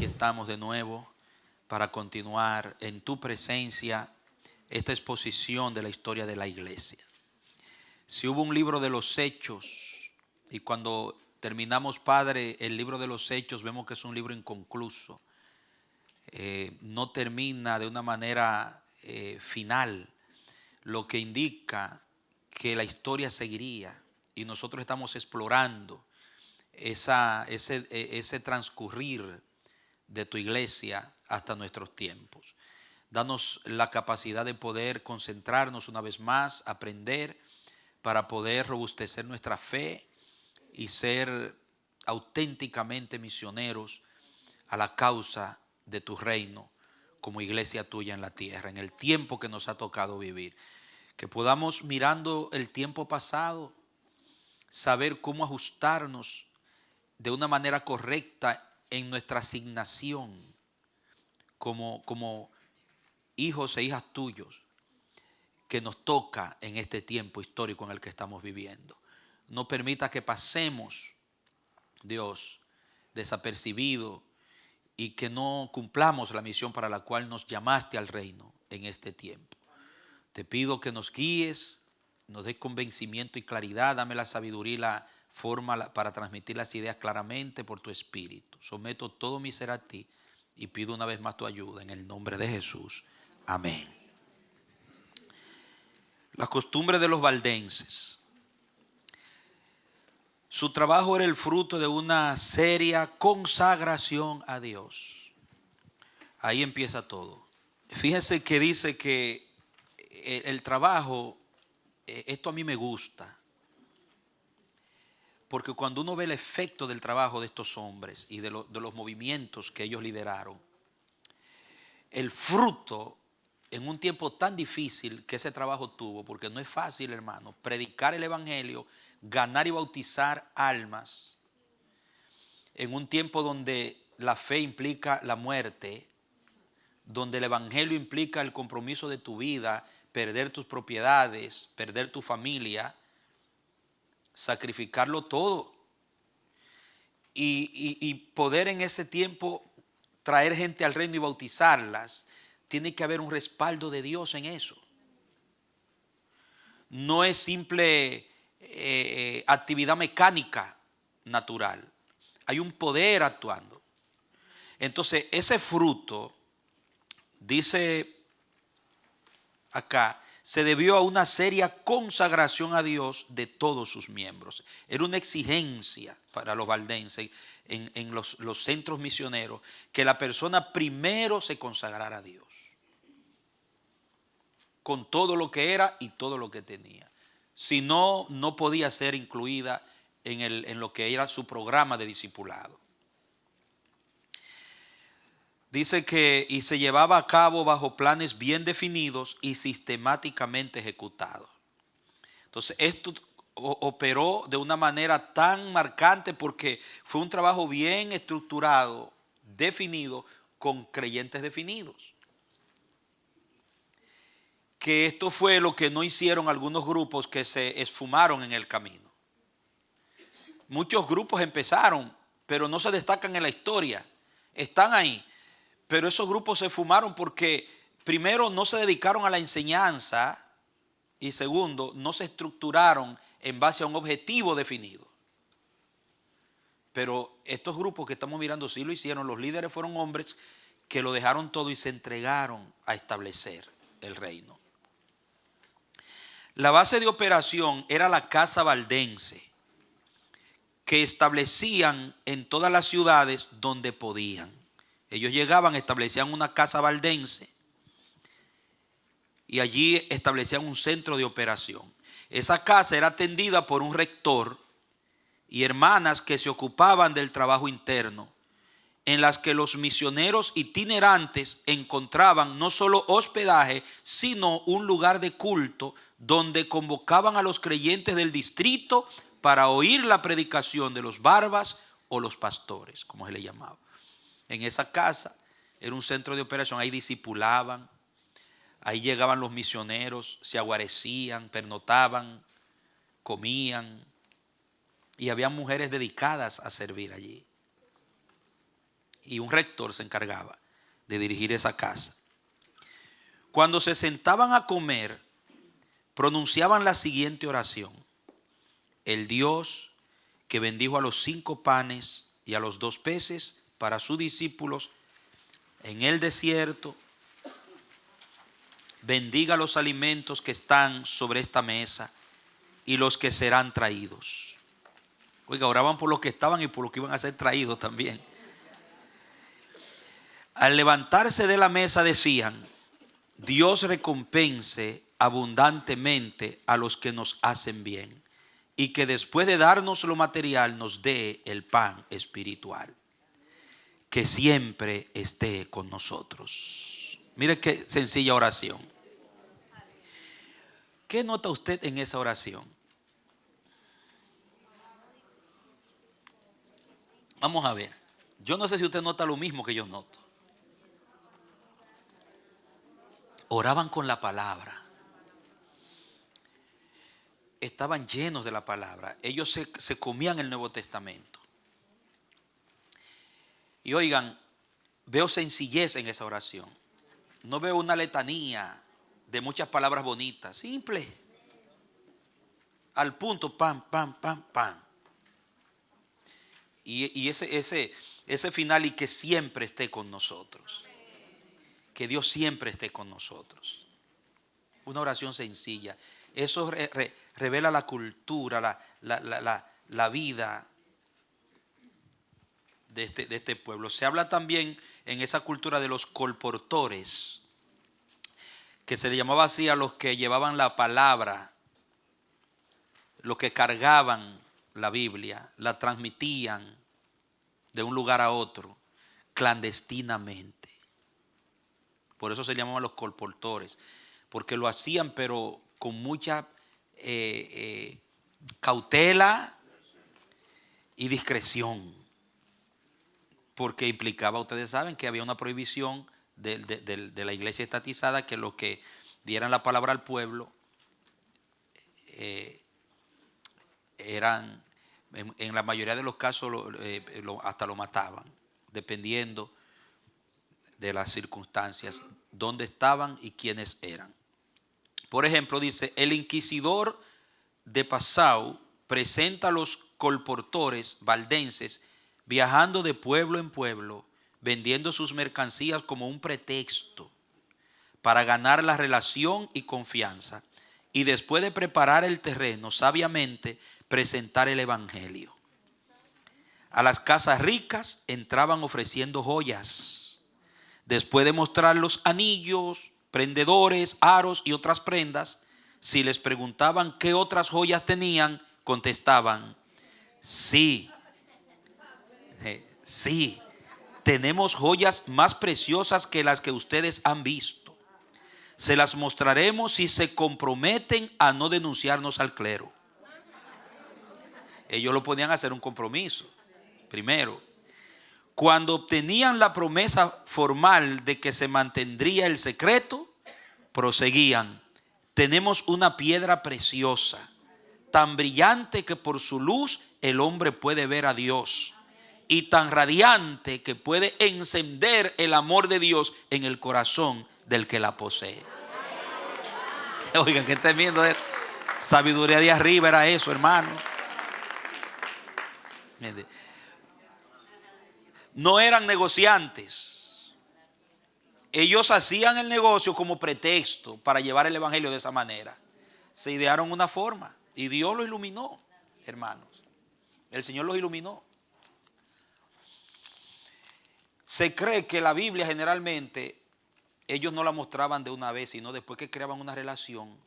aquí estamos de nuevo para continuar en tu presencia esta exposición de la historia de la iglesia. Si hubo un libro de los Hechos, y cuando terminamos, Padre, el libro de los Hechos, vemos que es un libro inconcluso. No termina de una manera final, lo que indica que la historia seguiría, y nosotros estamos explorando ese transcurrir de tu iglesia hasta nuestros tiempos. Danos la capacidad de poder concentrarnos una vez más, aprender para poder robustecer nuestra fe y ser auténticamente misioneros a la causa de tu reino como iglesia tuya en la tierra, en el tiempo que nos ha tocado vivir. Que podamos, mirando el tiempo pasado, saber cómo ajustarnos de una manera correcta en nuestra asignación como hijos e hijas tuyos que nos toca en este tiempo histórico en el que estamos viviendo. No permita que pasemos, Dios, desapercibido y que no cumplamos la misión para la cual nos llamaste al reino en este tiempo. Te pido que nos guíes, nos des convencimiento y claridad, dame la sabiduría y la forma para transmitir las ideas claramente por tu espíritu. Someto todo mi ser a ti y pido una vez más tu ayuda en el nombre de Jesús. Amén. Las costumbres de los valdenses. Su trabajo era el fruto de una seria consagración a Dios. Ahí empieza todo. Fíjense que dice que el trabajo, esto a mí me gusta, porque cuando uno ve el efecto del trabajo de estos hombres y de los movimientos que ellos lideraron, el fruto en un tiempo tan difícil que ese trabajo tuvo, porque no es fácil, hermano, predicar el evangelio, ganar y bautizar almas, en un tiempo donde la fe implica la muerte, donde el evangelio implica el compromiso de tu vida, perder tus propiedades, perder tu familia, sacrificarlo todo y poder en ese tiempo traer gente al reino y bautizarlas. Tiene que haber un respaldo de Dios en eso. No es simple actividad mecánica natural. Hay un poder actuando. Entonces, ese fruto, dice acá, se debió a una seria consagración a Dios de todos sus miembros. Era una exigencia para los valdenses en los centros misioneros que la persona primero se consagrara a Dios, con todo lo que era y todo lo que tenía. Si no, no podía ser incluida en lo que era su programa de discipulado. Dice que y se llevaba a cabo bajo planes bien definidos y sistemáticamente ejecutados. Entonces esto operó de una manera tan marcante porque fue un trabajo bien estructurado, definido, con creyentes definidos. Que esto fue lo que no hicieron algunos grupos que se esfumaron en el camino. Muchos grupos empezaron, pero no se destacan en la historia. Están ahí, pero esos grupos se esfumaron porque primero no se dedicaron a la enseñanza y segundo, no se estructuraron en base a un objetivo definido. Pero estos grupos que estamos mirando sí lo hicieron. Los líderes fueron hombres que lo dejaron todo y se entregaron a establecer el reino. La base de operación era la casa valdense, que establecían en todas las ciudades donde podían. Ellos llegaban, establecían una casa valdense y allí establecían un centro de operación. Esa casa era atendida por un rector y hermanas que se ocupaban del trabajo interno, en las que los misioneros itinerantes encontraban no solo hospedaje, sino un lugar de culto donde convocaban a los creyentes del distrito para oír la predicación de los barbas o los pastores, como se le llamaba. En esa casa era un centro de operación, ahí discipulaban, ahí llegaban los misioneros, se aguarecían, pernotaban, comían, y había mujeres dedicadas a servir allí. y un rector se encargaba de dirigir esa casa. Cuando se sentaban a comer, pronunciaban la siguiente oración: el Dios que bendijo a los 5 panes y a los 2 peces para sus discípulos en el desierto, bendiga los alimentos que están sobre esta mesa y los que serán traídos. Oiga, oraban por los que estaban y por los que iban a ser traídos también. Al levantarse de la mesa decían: Dios recompense abundantemente a los que nos hacen bien, y que después de darnos lo material nos dé el pan espiritual, que siempre esté con nosotros. Mire qué sencilla oración. ¿Qué nota usted en esa oración? Vamos a ver. Yo no sé si usted nota lo mismo que yo noto. Oraban con la palabra. Estaban llenos de la palabra. Ellos se comían el Nuevo Testamento. Y oigan, veo sencillez en esa oración. No veo una letanía de muchas palabras bonitas. Simple. Al punto, pam, pam, pam, pam. Y ese final: y que siempre esté con nosotros. Que Dios siempre esté con nosotros. Una oración sencilla. Eso revela la cultura, la vida de este pueblo. Se habla también en esa cultura de los colportores, que se le llamaba así a los que llevaban la palabra, los que cargaban la Biblia, la transmitían de un lugar a otro clandestinamente. Por eso se llamaban los colportores, porque lo hacían pero con mucha cautela y discreción, porque implicaba, ustedes saben, que había una prohibición de la iglesia estatizada, que los que dieran la palabra al pueblo eran, en la mayoría de los casos, hasta lo mataban, dependiendo de las circunstancias, dónde estaban y quiénes eran. Por ejemplo, dice: el inquisidor de Passau presenta a los colportores valdenses viajando de pueblo en pueblo, vendiendo sus mercancías como un pretexto para ganar la relación y confianza, y después de preparar el terreno, sabiamente presentar el evangelio. A las casas ricas entraban ofreciendo joyas. Después de mostrar los anillos, prendedores, aros y otras prendas, si les preguntaban qué otras joyas tenían, contestaban: sí, tenemos joyas más preciosas que las que ustedes han visto. Se las mostraremos si se comprometen a no denunciarnos al clero. Ellos lo podían hacer un compromiso. Primero, cuando obtenían la promesa formal de que se mantendría el secreto, proseguían: tenemos una piedra preciosa, tan brillante que por su luz el hombre puede ver a Dios, y tan radiante que puede encender el amor de Dios en el corazón del que la posee. Oigan, ¿qué están viendo? Sabiduría de arriba era eso, hermano. No eran negociantes. Ellos hacían el negocio como pretexto para llevar el evangelio de esa manera. Se idearon una forma y Dios los iluminó, hermanos. El Señor los iluminó. Se cree que la Biblia generalmente ellos no la mostraban de una vez, sino después que creaban una relación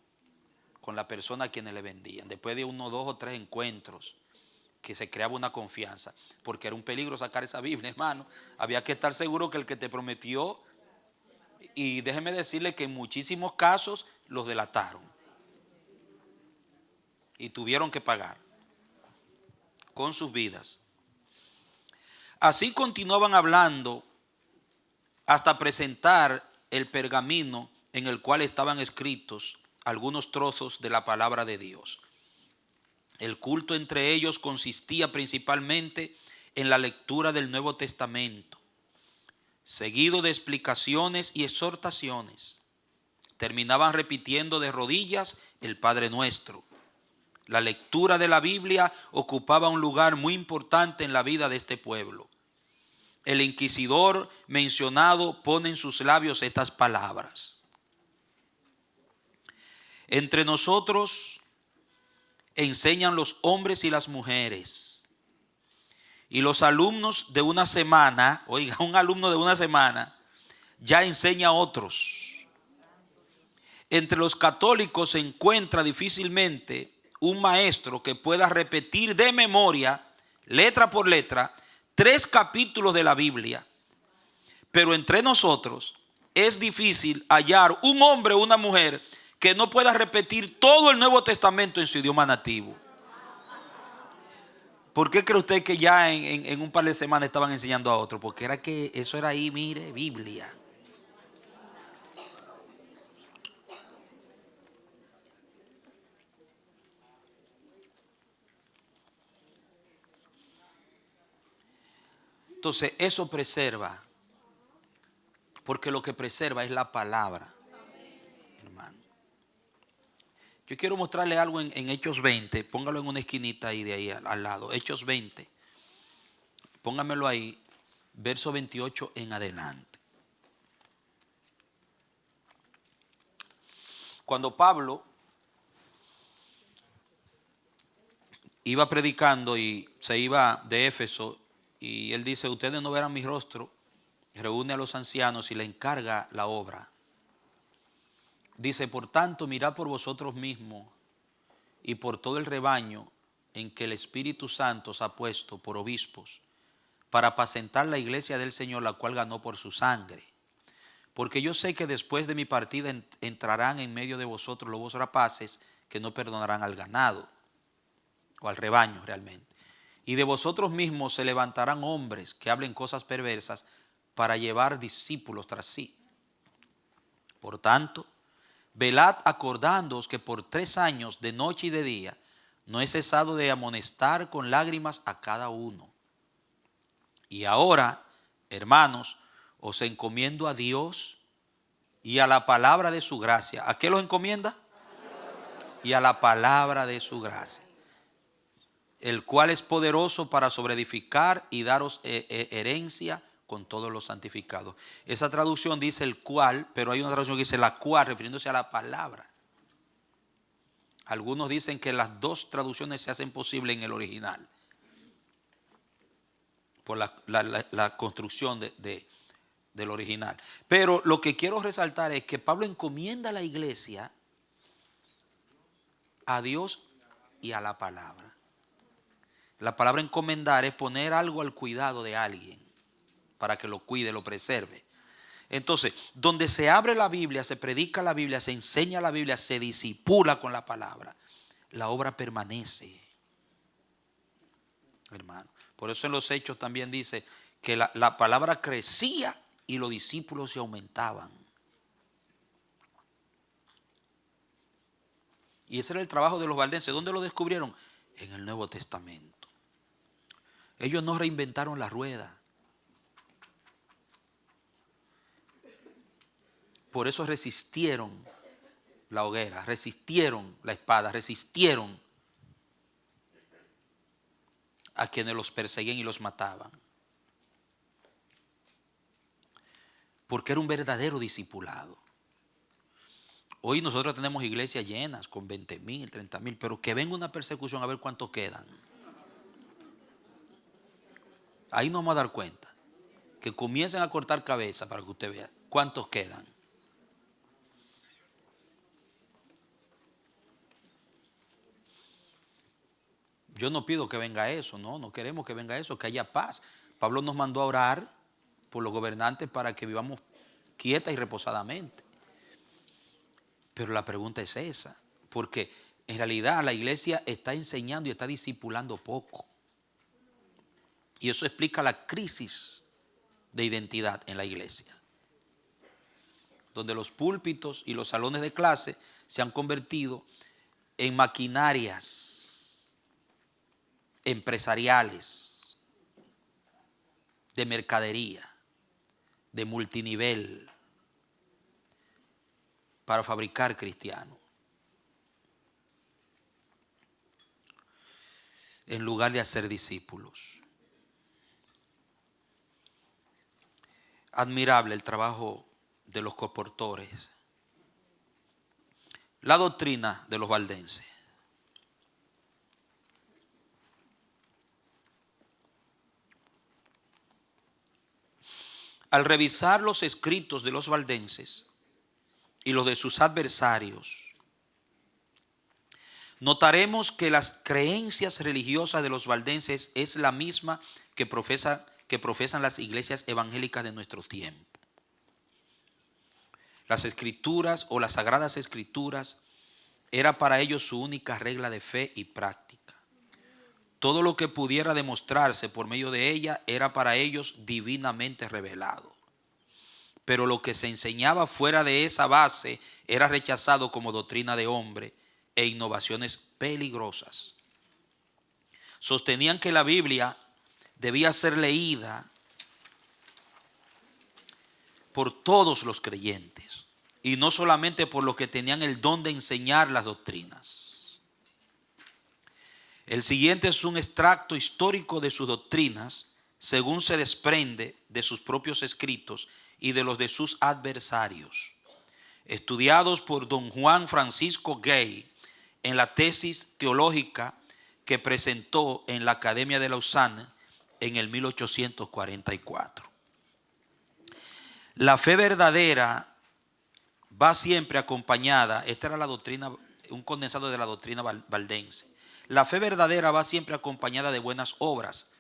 con la persona a quienes le vendían. Después de 1, 2 o 3 encuentros, que se creaba una confianza, porque era un peligro sacar esa Biblia, hermano. Había que estar seguro que el que te prometió, y déjeme decirle que en muchísimos casos los delataron y tuvieron que pagar con sus vidas. Así continuaban hablando hasta presentar el pergamino en el cual estaban escritos algunos trozos de la palabra de Dios. El culto entre ellos consistía principalmente en la lectura del Nuevo Testamento, seguido de explicaciones y exhortaciones. Terminaban repitiendo de rodillas el Padre Nuestro. La lectura de la Biblia ocupaba un lugar muy importante en la vida de este pueblo. El inquisidor mencionado pone en sus labios estas palabras: entre nosotros enseñan los hombres y las mujeres, y los alumnos de una semana, oiga, un alumno de una semana ya enseña a otros. Entre los católicos se encuentra difícilmente un maestro que pueda repetir de memoria, letra por letra, 3 capítulos de la Biblia. Pero entre nosotros es difícil hallar un hombre o una mujer que no pueda repetir todo el Nuevo Testamento en su idioma nativo. ¿Por qué cree usted que ya en un par de semanas estaban enseñando a otro? Porque era que eso era ahí, mire, Biblia. Entonces eso preserva, porque lo que preserva es la palabra, hermano. Yo quiero mostrarle algo en Hechos 20, póngalo en una esquinita ahí de ahí al lado, Hechos 20, póngamelo ahí, verso 28 en adelante. Cuando Pablo iba predicando y se iba de Éfeso, y él dice: ustedes no verán mi rostro, reúne a los ancianos y le encarga la obra. Dice: por tanto, mirad por vosotros mismos y por todo el rebaño en que el Espíritu Santo os ha puesto por obispos, para apacentar la iglesia del Señor, la cual ganó por su sangre. Porque yo sé que después de mi partida entrarán en medio de vosotros lobos rapaces que no perdonarán al ganado, o al rebaño realmente. Y de vosotros mismos se levantarán hombres que hablen cosas perversas para llevar discípulos tras sí. Por tanto, velad acordándoos que por 3 años, de noche y de día, no he cesado de amonestar con lágrimas a cada uno. Y ahora, hermanos, os encomiendo a Dios y a la palabra de su gracia. ¿A qué los encomienda? Y a la palabra de su gracia, el cual es poderoso para sobreedificar y daros herencia con todos los santificados. Esa traducción dice el cual, pero hay una traducción que dice la cual, refiriéndose a la palabra. Algunos dicen que las 2 traducciones se hacen posible en el original, por la construcción del original. Pero lo que quiero resaltar es que Pablo encomienda a la iglesia a Dios y a la palabra. La palabra encomendar es poner algo al cuidado de alguien para que lo cuide, lo preserve. Entonces, donde se abre la Biblia, se predica la Biblia, se enseña la Biblia, se disipula con la palabra, la obra permanece, hermano. Por eso en los Hechos también dice que la palabra crecía y los discípulos se aumentaban. Y ese era el trabajo de los valdenses. ¿Dónde lo descubrieron? En el Nuevo Testamento. Ellos no reinventaron la rueda. Por eso resistieron la hoguera, resistieron la espada, resistieron a quienes los perseguían y los mataban. Porque era un verdadero discipulado. Hoy nosotros tenemos iglesias llenas con 20,000, 30,000, pero que venga una persecución a ver cuántos quedan. Ahí nos vamos a dar cuenta. Que comiencen a cortar cabeza para que usted vea cuántos quedan. Yo no pido que venga eso, no queremos que venga eso, que haya paz. Pablo nos mandó a orar por los gobernantes para que vivamos quieta y reposadamente. Pero la pregunta es esa, porque en realidad la iglesia está enseñando y está discipulando poco. Y eso explica la crisis de identidad en la iglesia, donde los púlpitos y los salones de clase se han convertido en maquinarias empresariales de mercadería, de multinivel para fabricar cristianos, en lugar de hacer discípulos. Admirable el trabajo de los colportores. La doctrina de los valdenses. Al revisar los escritos de los valdenses y los de sus adversarios, notaremos que las creencias religiosas de los valdenses es la misma que profesan las iglesias evangélicas de nuestro tiempo. Las escrituras o las sagradas escrituras era para ellos su única regla de fe y práctica. Todo lo que pudiera demostrarse por medio de ella era para ellos divinamente revelado. Pero lo que se enseñaba fuera de esa base era rechazado como doctrina de hombre e innovaciones peligrosas. Sostenían que la Biblia debía ser leída por todos los creyentes y no solamente por los que tenían el don de enseñar las doctrinas. El siguiente es un extracto histórico de sus doctrinas, según se desprende de sus propios escritos y de los de sus adversarios, estudiados por don Juan Francisco Gay en la tesis teológica que presentó en la Academia de Lausana en el 1844. La fe verdadera va siempre acompañada, esta era la doctrina, un condensado de la doctrina valdense. La fe verdadera va siempre acompañada de buenas obras,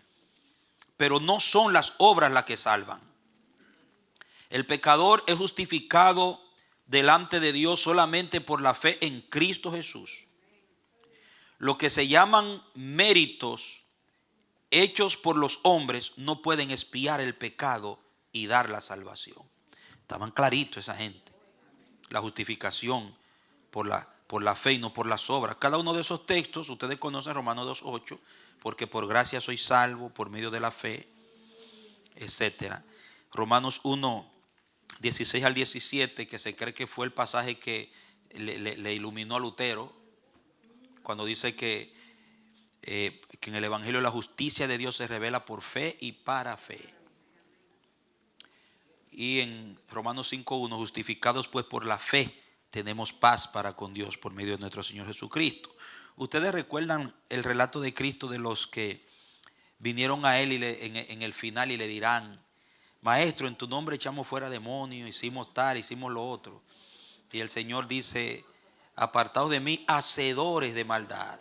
pero no son las obras las que salvan. El pecador es justificado delante de Dios solamente por la fe en Cristo Jesús. Lo que se llaman méritos hechos por los hombres no pueden expiar el pecado y dar la salvación. Estaban claritos esa gente. La justificación por la fe y no por las obras. Cada uno de esos textos, ustedes conocen Romanos 2:8, porque por gracia soy salvo por medio de la fe, etc. Romanos 1:16 al 17, que se cree que fue el pasaje que le iluminó a Lutero, cuando dice que en el Evangelio la justicia de Dios se revela por fe y para fe. Y en Romanos 5:1, justificados pues por la fe, tenemos paz para con Dios por medio de nuestro Señor Jesucristo. Ustedes recuerdan el relato de Cristo de los que vinieron a Él y en el final y le dirán: Maestro, en tu nombre echamos fuera demonios, hicimos tal, hicimos lo otro. Y el Señor dice: apartaos de mí, hacedores de maldad,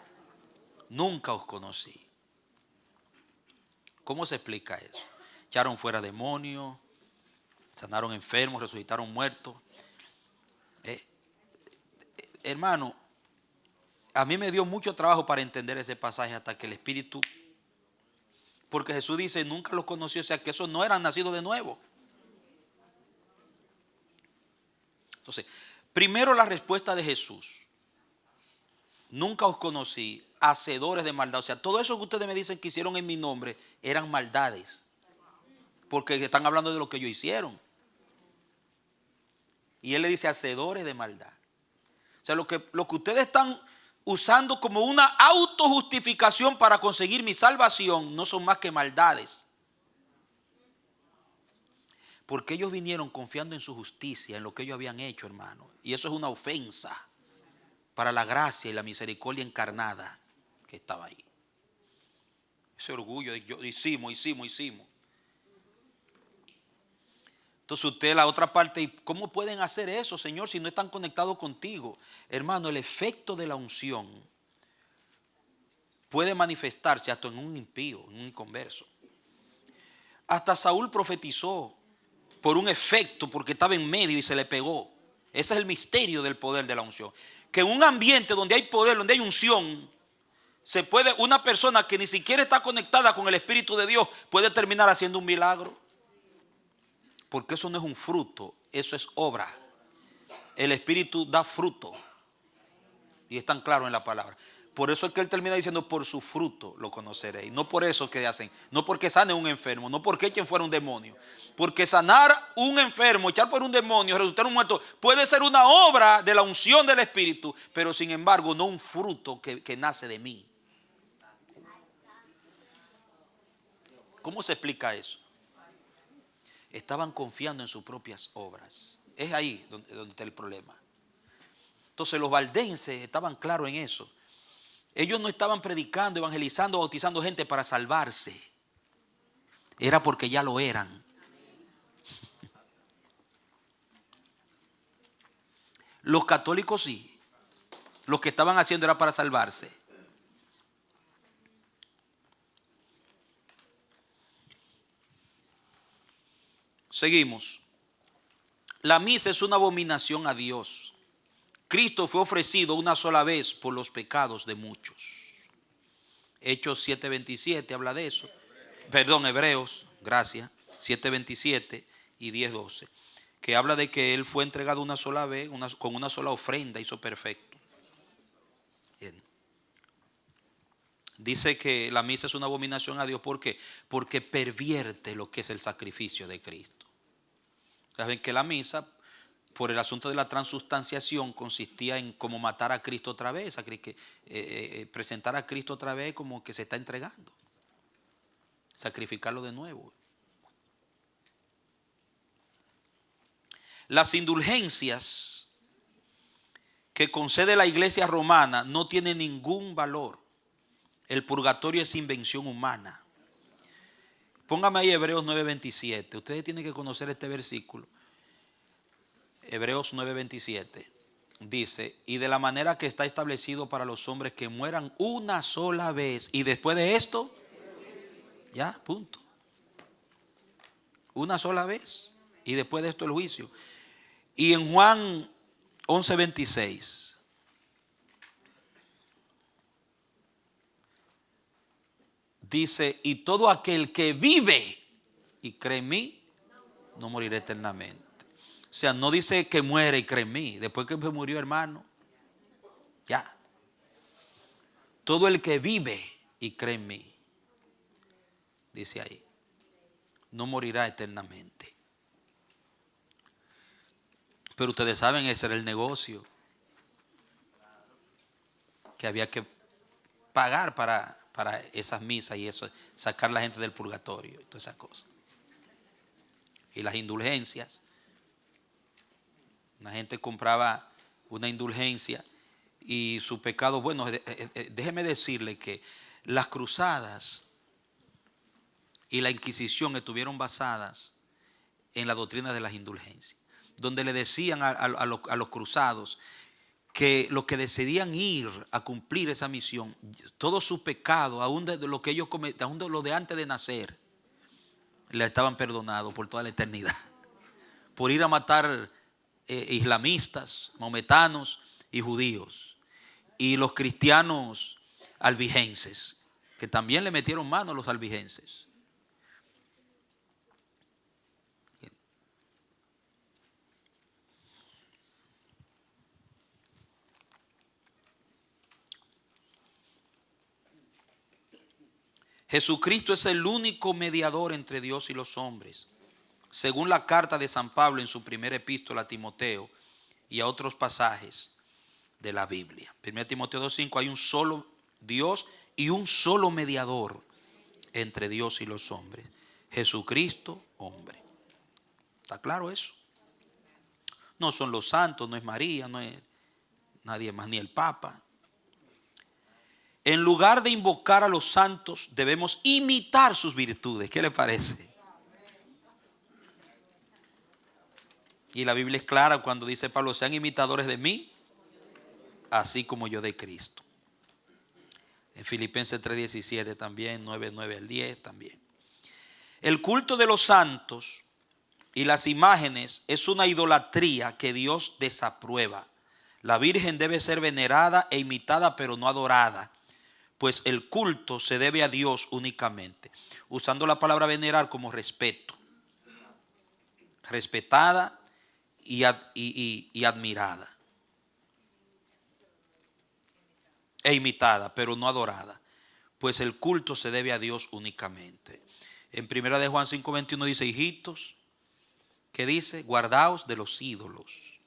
nunca os conocí. ¿Cómo se explica eso? Echaron fuera demonios, sanaron enfermos, resucitaron muertos. Hermano, a mí me dio mucho trabajo para entender ese pasaje hasta que el Espíritu, porque Jesús dice: nunca los conoció, o sea que esos no eran nacidos de nuevo. Entonces, primero la respuesta de Jesús: nunca os conocí, hacedores de maldad. O sea, todo eso que ustedes me dicen que hicieron en mi nombre eran maldades, porque están hablando de lo que ellos hicieron. Y Él le dice: hacedores de maldad. O sea, lo que ustedes están usando como una autojustificación para conseguir mi salvación no son más que maldades. Porque ellos vinieron confiando en su justicia, en lo que ellos habían hecho, hermano. Y eso es una ofensa para la gracia y la misericordia encarnada que estaba ahí. Ese orgullo de yo hicimos. Entonces usted, la otra parte: ¿cómo pueden hacer eso, Señor, si no están conectados contigo? Hermano, el efecto de la unción puede manifestarse hasta en un impío, en un inconverso. Hasta Saúl profetizó por un efecto, porque estaba en medio y se le pegó. Ese es el misterio del poder de la unción. Que en un ambiente donde hay poder, donde hay unción, una persona que ni siquiera está conectada con el Espíritu de Dios puede terminar haciendo un milagro. Porque eso no es un fruto, eso es obra. El Espíritu da fruto. Y es tan claro en la palabra. Por eso es que él termina diciendo, por su fruto lo conoceréis. No por eso que hacen, no porque sane un enfermo, no porque echen fuera un demonio. Porque sanar un enfermo, echar fuera un demonio, resucitar un muerto, puede ser una obra de la unción del Espíritu, pero sin embargo no un fruto que nace de mí. ¿Cómo se explica eso? Estaban confiando en sus propias obras. Es ahí donde está el problema. Entonces los valdenses estaban claros en eso. Ellos no estaban predicando, evangelizando, bautizando gente para salvarse. Era porque ya lo eran. Los católicos sí. Lo que estaban haciendo era para salvarse. Seguimos. La misa es una abominación a Dios. Cristo fue ofrecido una sola vez por los pecados de muchos. Hechos 7:27 habla de eso. Perdón, Hebreos, gracias, 7:27 y 10:12. Que habla de que Él fue entregado una sola vez, con una sola ofrenda, hizo perfecto. Bien. Dice que la misa es una abominación a Dios. ¿Por qué? Porque pervierte lo que es el sacrificio de Cristo. Saben que la misa, por el asunto de la transustanciación, consistía en como matar a Cristo otra vez, presentar a Cristo otra vez como que se está entregando, sacrificarlo de nuevo. Las indulgencias que concede la Iglesia romana no tienen ningún valor. El purgatorio es invención humana. Póngame ahí Hebreos 9:27. Ustedes tienen que conocer este versículo. Hebreos 9:27 dice, y de la manera que está establecido para los hombres que mueran una sola vez, y después de esto, ya, punto. Una sola vez, y después de esto el juicio. Y en Juan 11:26 dice, y todo aquel que vive y cree en mí, no morirá eternamente. O sea, no dice que muere y cree en mí. Después que murió, hermano, ya. Todo el que vive y cree en mí, dice ahí, no morirá eternamente. Pero ustedes saben, ese era el negocio que había que pagar para esas misas y eso, sacar a la gente del purgatorio y todas esas cosas. Y las indulgencias. La gente compraba una indulgencia y su pecado, bueno, déjeme decirle que las cruzadas y la Inquisición estuvieron basadas en la doctrina de las indulgencias, donde le decían a los cruzados que los que decidían ir a cumplir esa misión, todo su pecado, aún de lo que ellos cometían, aún de lo de antes de nacer, le estaban perdonados por toda la eternidad. Por ir a matar islamistas, maometanos y judíos. Y los cristianos albigenses, que también le metieron mano a los albigenses. Jesucristo es el único mediador entre Dios y los hombres. Según la carta de San Pablo en su primera epístola a Timoteo y a otros pasajes de la Biblia. 1 Timoteo 2:5, hay un solo Dios y un solo mediador entre Dios y los hombres. Jesucristo, hombre. ¿Está claro eso? No son los santos, no es María, no es nadie más, ni el Papa. En lugar de invocar a los santos, debemos imitar sus virtudes. ¿Qué le parece? Y la Biblia es clara cuando dice Pablo, sean imitadores de mí, así como yo de Cristo. En Filipenses 3:17 también, 9:9 al 10 también. El culto de los santos y las imágenes es una idolatría que Dios desaprueba. La Virgen debe ser venerada e imitada, pero no adorada, pues el culto se debe a Dios únicamente. Usando la palabra venerar como respeto. Respetada y admirada. e imitada, pero no adorada, pues el culto se debe a Dios únicamente. En 1 de Juan 5:21 dice, hijitos, ¿qué dice? Guardaos de los ídolos.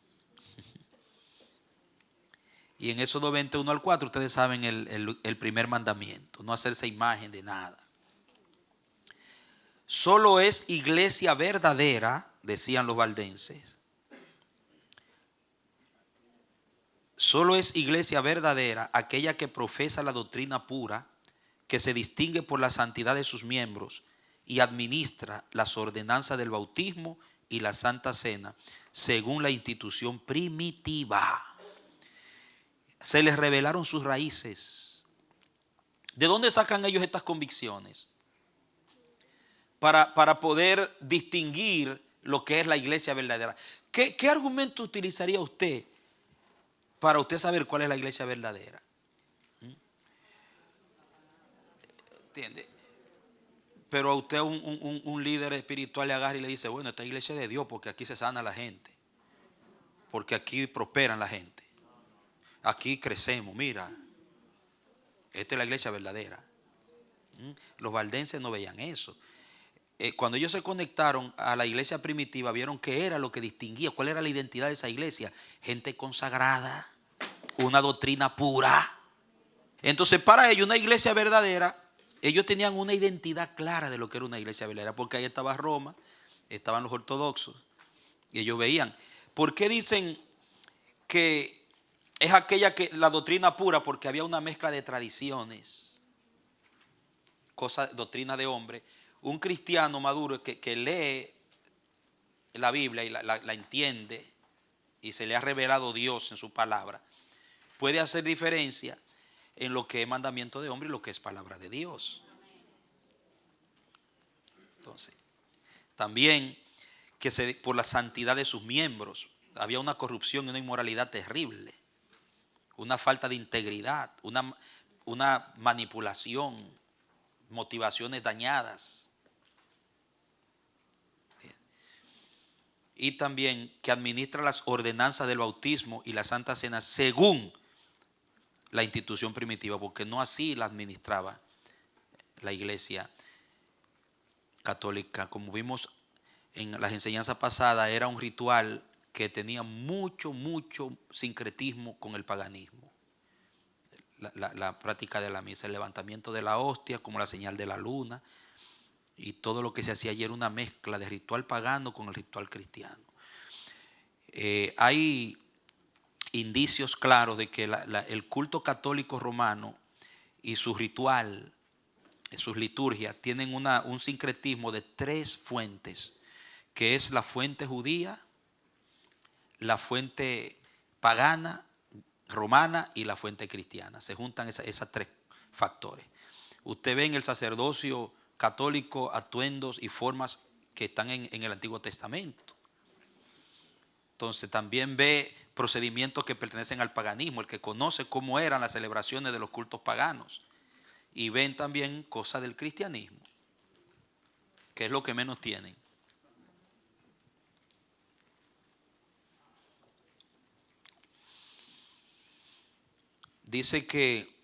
Y en Éxodo 21:4 ustedes saben el primer mandamiento, no hacerse imagen de nada. Solo es iglesia verdadera, decían los valdenses. Solo es iglesia verdadera aquella que profesa la doctrina pura, que se distingue por la santidad de sus miembros y administra las ordenanzas del bautismo y la Santa Cena según la institución primitiva. Se les revelaron sus raíces. ¿De dónde sacan ellos estas convicciones? Para poder distinguir lo que es la iglesia verdadera. ¿Qué argumento utilizaría usted para usted saber cuál es la iglesia verdadera? ¿Entiende? Pero a usted un líder espiritual le agarra y le dice, bueno, esta iglesia es de Dios porque aquí se sana la gente. Porque aquí prosperan la gente. Aquí crecemos, mira. Esta es la iglesia verdadera. Los valdenses no veían eso. Cuando ellos se conectaron a la iglesia primitiva, vieron qué era lo que distinguía, cuál era la identidad de esa iglesia. Gente consagrada, una doctrina pura. Entonces, para ellos, una iglesia verdadera, ellos tenían una identidad clara de lo que era una iglesia verdadera, porque ahí estaba Roma, estaban los ortodoxos, y ellos veían. ¿Por qué dicen que es aquella que la doctrina pura? Porque había una mezcla de tradiciones, doctrina de hombre. Un cristiano maduro que lee la Biblia y la entiende y se le ha revelado Dios en su palabra, puede hacer diferencia en lo que es mandamiento de hombre y lo que es palabra de Dios. Entonces, también que por la santidad de sus miembros, había una corrupción y una inmoralidad terrible, una falta de integridad, una manipulación, motivaciones dañadas. Y también que administra las ordenanzas del bautismo y la Santa Cena según la institución primitiva, porque no así la administraba la iglesia católica. Como vimos en las enseñanzas pasadas, era un ritual que tenía mucho sincretismo con el paganismo. La práctica de la misa, el levantamiento de la hostia como la señal de la luna, y todo lo que se hacía allí era una mezcla de ritual pagano con el ritual cristiano. Hay indicios claros de que el culto católico romano y su ritual, sus liturgias, tienen un sincretismo de 3 fuentes, que es la fuente judía, la fuente pagana, romana y la fuente cristiana. Se juntan esas 3 factores. Usted ve en el sacerdocio católico atuendos y formas que están en el Antiguo Testamento. Entonces también ve procedimientos que pertenecen al paganismo, el que conoce cómo eran las celebraciones de los cultos paganos. Y ven también cosas del cristianismo, que es lo que menos tienen. Dice que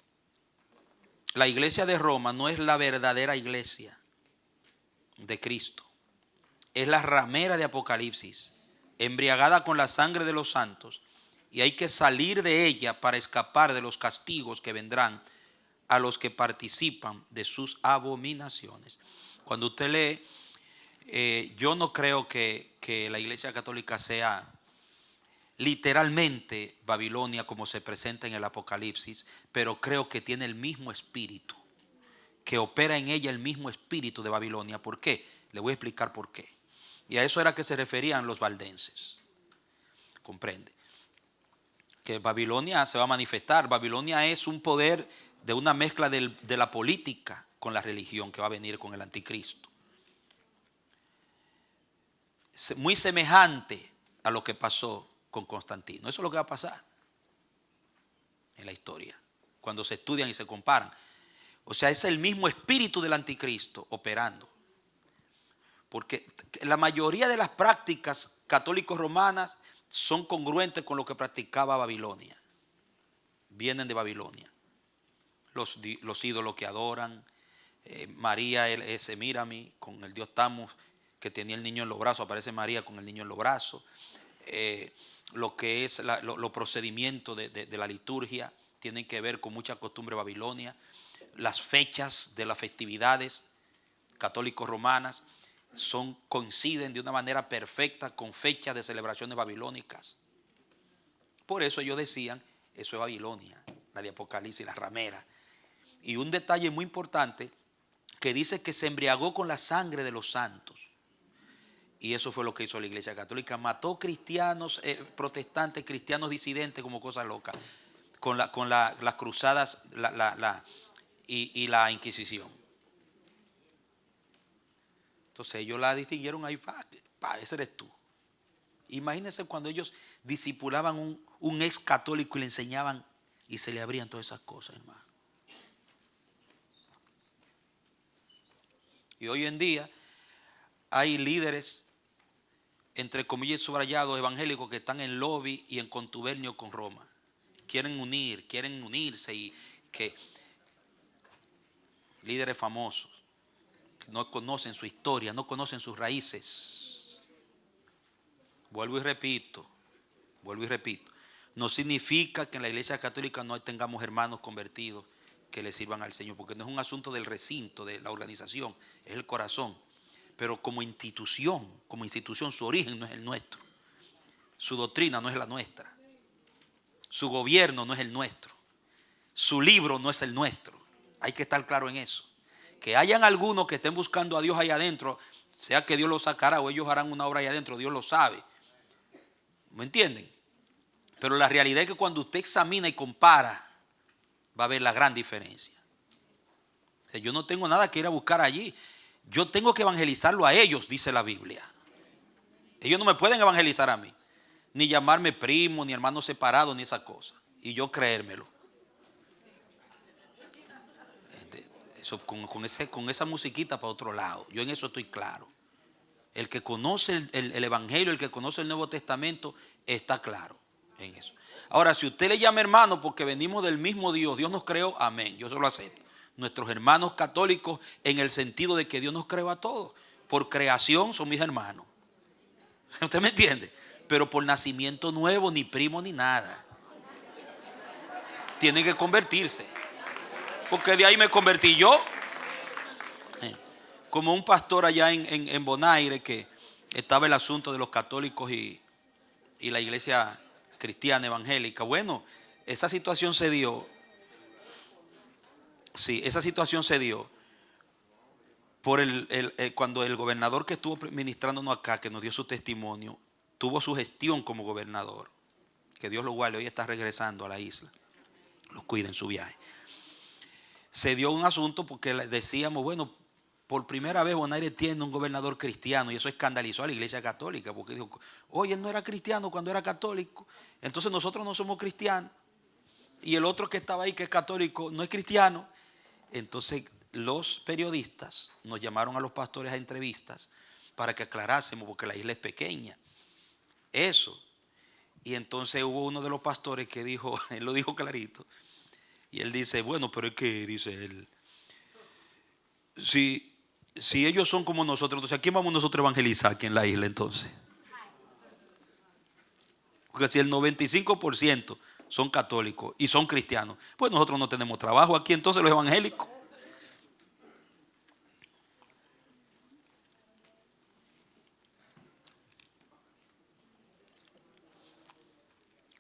la iglesia de Roma no es la verdadera iglesia de Cristo. Es la ramera de Apocalipsis, embriagada con la sangre de los santos, y hay que salir de ella para escapar de los castigos que vendrán a los que participan de sus abominaciones. Cuando usted lee, yo no creo que la iglesia católica sea literalmente Babilonia como se presenta en el Apocalipsis, pero creo que tiene el mismo espíritu, que opera en ella el mismo espíritu de Babilonia. ¿Por qué? Le voy a explicar por qué. Y a eso era que se referían los valdenses. ¿Comprende? Que Babilonia se va a manifestar. Babilonia es un poder de una mezcla de la política con la religión que va a venir con el anticristo. Muy semejante a lo que pasó con Constantino. Eso es lo que va a pasar en la historia, cuando se estudian y se comparan. O sea, es el mismo espíritu del anticristo operando. Porque la mayoría de las prácticas católicos romanas son congruentes con lo que practicaba Babilonia. Vienen de Babilonia. los ídolos que adoran. María, ese Mírame, con el Dios Tammuz que tenía el niño en los brazos, aparece María con el niño en los brazos. Lo que es los procedimientos de la liturgia tienen que ver con mucha costumbre babilonia. Las fechas de las festividades católicos romanas coinciden de una manera perfecta con fechas de celebraciones babilónicas. Por eso ellos decían, eso es Babilonia, la de Apocalipsis, la ramera. Y un detalle muy importante, que dice que se embriagó con la sangre de los santos. Y eso fue lo que hizo la Iglesia Católica. Mató cristianos, protestantes, cristianos disidentes como cosas locas, con las cruzadas y la Inquisición. Entonces ellos la distinguieron ahí, ese eres tú. Imagínense cuando ellos discipulaban un ex católico y le enseñaban y se le abrían todas esas cosas, hermano. Y hoy en día hay líderes, entre comillas subrayados, evangélicos, que están en lobby y en contubernio con Roma. Quieren unirse, y que líderes famosos que no conocen su historia, no conocen sus raíces. Vuelvo y repito, no significa que en la Iglesia Católica no tengamos hermanos convertidos que le sirvan al Señor, porque no es un asunto del recinto, de la organización, es el corazón. Pero como institución, su origen no es el nuestro. Su doctrina no es la nuestra. Su gobierno no es el nuestro. Su libro no es el nuestro. Hay que estar claro en eso. Que hayan algunos que estén buscando a Dios ahí adentro, sea que Dios los sacará o ellos harán una obra ahí adentro, Dios lo sabe. ¿Me entienden? Pero la realidad es que cuando usted examina y compara, va a ver la gran diferencia. O sea, yo no tengo nada que ir a buscar allí. Yo tengo que evangelizarlo a ellos, dice la Biblia. Ellos no me pueden evangelizar a mí, ni llamarme primo, ni hermano separado, ni esa cosa. Y yo creérmelo. Eso, con esa musiquita para otro lado. Yo en eso estoy claro. El que conoce el Evangelio, el que conoce el Nuevo Testamento, está claro en eso. Ahora, si usted le llama hermano porque venimos del mismo Dios, Dios nos creó, amén, yo se lo acepto. Nuestros hermanos católicos, en el sentido de que Dios nos creó a todos. Por creación son mis hermanos. ¿Usted me entiende? Pero por nacimiento nuevo, ni primo ni nada. Tienen que convertirse. Porque de ahí me convertí yo. Como un pastor allá en Bonaire, que estaba el asunto de los católicos y la iglesia cristiana evangélica. Bueno, esa situación se dio. Sí, esa situación se dio por cuando el gobernador que estuvo ministrándonos acá, que nos dio su testimonio, tuvo su gestión como gobernador. Que Dios lo guarde, hoy está regresando a la isla. Lo cuida en su viaje. Se dio un asunto porque decíamos, bueno, por primera vez Bonaire tiene un gobernador cristiano, y eso escandalizó a la iglesia católica, porque dijo, oye, él no era cristiano cuando era católico, entonces nosotros no somos cristianos, y el otro que estaba ahí que es católico no es cristiano. Entonces los periodistas nos llamaron a los pastores a entrevistas para que aclarásemos, porque la isla es pequeña, eso. Y entonces hubo uno de los pastores que dijo, él lo dijo clarito, y él dice, bueno, pero es que, dice él, si ellos son como nosotros, entonces ¿a quién vamos nosotros a evangelizar aquí en la isla entonces? Porque si el 95% son católicos y son cristianos, pues nosotros no tenemos trabajo aquí entonces los evangélicos.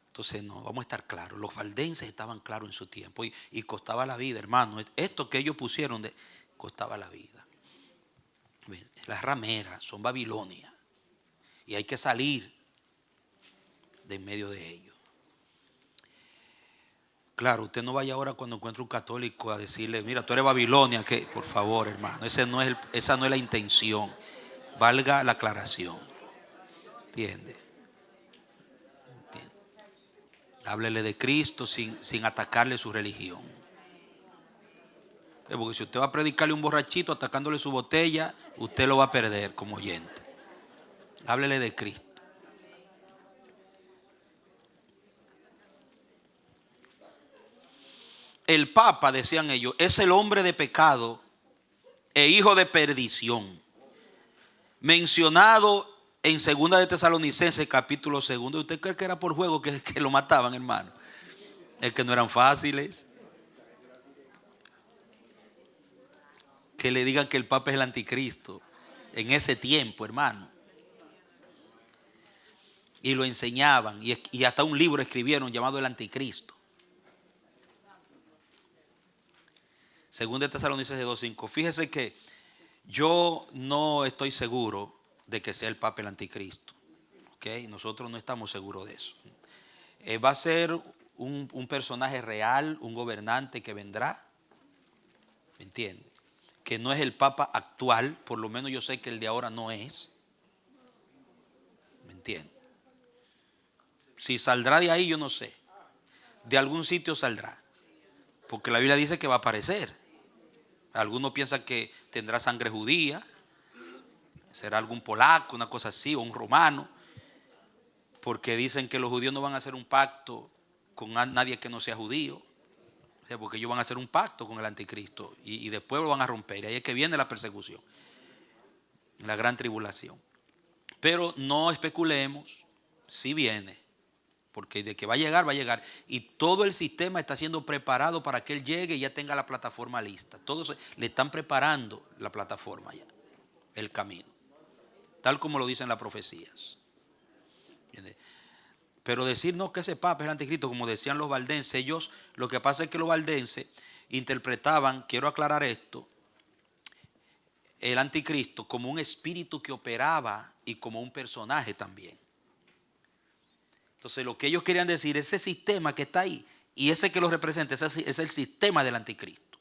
Entonces no, vamos a estar claros, los valdenses estaban claros en su tiempo y costaba la vida, hermano. Esto que ellos pusieron costaba la vida. Las rameras son Babilonia y hay que salir de en medio de ellos. Claro, usted no vaya ahora cuando encuentre un católico a decirle, mira, tú eres Babilonia, que por favor, hermano, esa no es la intención. Valga la aclaración. ¿Entiende? Háblele de Cristo sin atacarle su religión. Porque si usted va a predicarle a un borrachito atacándole su botella, usted lo va a perder como oyente. Háblele de Cristo. el Papa, decían ellos, es el hombre de pecado e hijo de perdición, mencionado en 2 de Tesalonicenses capítulo 2. ¿Usted cree que era por juego que lo mataban, hermano? Es que no eran fáciles. Que le digan que el Papa es el anticristo en ese tiempo, hermano. Y lo enseñaban, y hasta un libro escribieron llamado El Anticristo. 2 de Tesalonicenses 2:5. Fíjese que yo no estoy seguro de que sea el Papa el anticristo. ¿Okay? Nosotros no estamos seguros de eso. Va a ser un personaje real, un gobernante que vendrá. ¿Me entiende? Que no es el Papa actual, por lo menos yo sé que el de ahora no es. ¿Me entiende? Si saldrá de ahí yo no sé. De algún sitio saldrá. Porque la Biblia dice que va a aparecer. Algunos piensan que tendrá sangre judía, será algún polaco, una cosa así, o un romano, porque dicen que los judíos no van a hacer un pacto con nadie que no sea judío, o sea, porque ellos van a hacer un pacto con el anticristo y después lo van a romper, y ahí es que viene la persecución, la gran tribulación. Pero no especulemos, si viene, porque de que va a llegar, va a llegar. Y todo el sistema está siendo preparado para que él llegue y ya tenga la plataforma lista. Todos le están preparando la plataforma ya, el camino. Tal como lo dicen las profecías. ¿Entiendes? Pero decir no que ese Papa es el anticristo, como decían los valdenses, ellos, lo que pasa es que los valdenses interpretaban, quiero aclarar esto, el anticristo como un espíritu que operaba y como un personaje también. Entonces lo que ellos querían decir, ese sistema que está ahí y ese que lo representa, ese es el sistema del anticristo.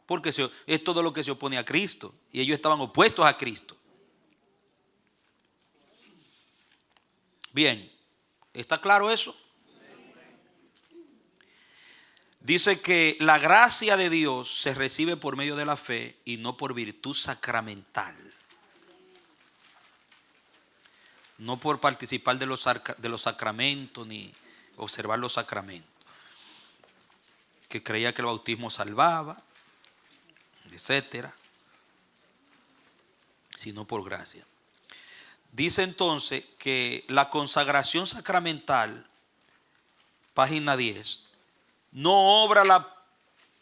Porque es todo lo que se opone a Cristo y ellos estaban opuestos a Cristo. Bien, ¿está claro eso? Dice que la gracia de Dios se recibe por medio de la fe y no por virtud sacramental. No por participar de los sacramentos ni observar los sacramentos. Que creía que el bautismo salvaba, etcétera. Sino por gracia. Dice entonces que la consagración sacramental, página 10, no obra la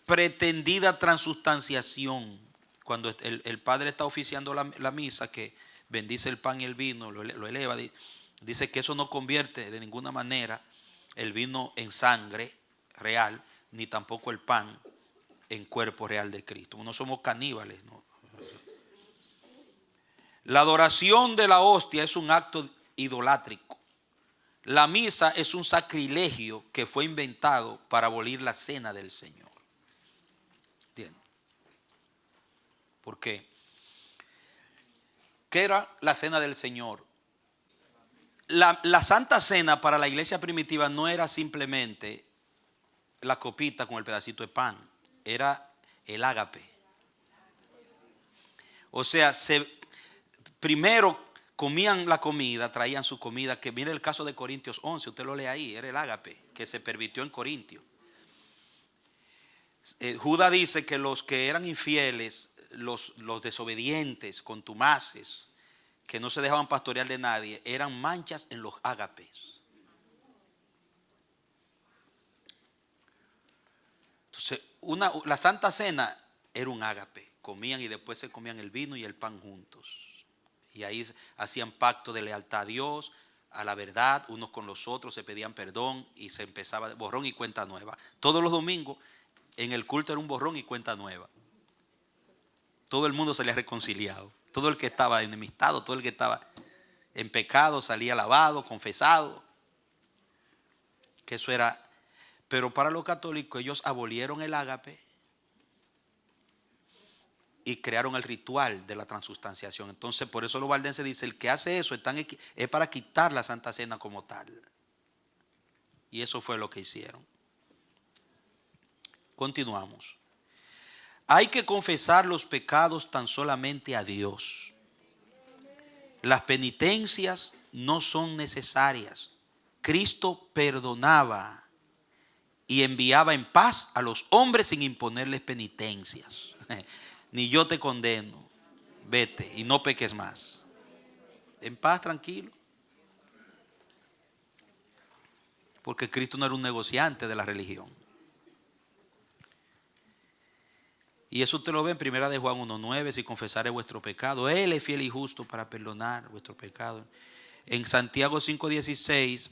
pretendida transustanciación. Cuando el padre está oficiando la misa, que bendice el pan y el vino, lo eleva, dice que eso no convierte de ninguna manera el vino en sangre real, ni tampoco el pan en cuerpo real de Cristo. No somos caníbales, ¿no? La adoración de la hostia es un acto idolátrico. La misa es un sacrilegio que fue inventado para abolir la cena del Señor. ¿Entienden? ¿Por qué? ¿Qué era la cena del Señor? La Santa Cena para la iglesia primitiva no era simplemente la copita con el pedacito de pan, era el ágape. O sea, primero comían la comida, traían su comida, que viene el caso de Corintios 11, usted lo lee ahí, era el ágape que se pervirtió en Corintio. Judas dice que los que eran infieles, los desobedientes, contumaces, que no se dejaban pastorear de nadie, eran manchas en los ágapes. Entonces, la Santa Cena era un ágape. Comían y después se comían el vino y el pan juntos. Y ahí hacían pacto de lealtad a Dios, a la verdad, unos con los otros, se pedían perdón y se empezaba borrón y cuenta nueva. Todos los domingos en el culto era un borrón y cuenta nueva. Todo el mundo salía reconciliado. Todo el que estaba enemistado, todo el que estaba en pecado salía lavado, confesado. Que eso era. Pero para los católicos ellos abolieron el ágape y crearon el ritual de la transustanciación. Entonces por eso los valdenses dicen, el que hace eso es para quitar la Santa Cena como tal. Y eso fue lo que hicieron. Continuamos. Hay que confesar los pecados tan solamente a Dios. Las penitencias no son necesarias. Cristo perdonaba y enviaba en paz a los hombres sin imponerles penitencias. Ni yo te condeno, vete y no peques más. En paz, tranquilo. Porque Cristo no era un negociante de la religión. Y eso usted lo ve en 1 de Juan 1:9, si confesare vuestro pecado, Él es fiel y justo para perdonar vuestro pecado. En Santiago 5:16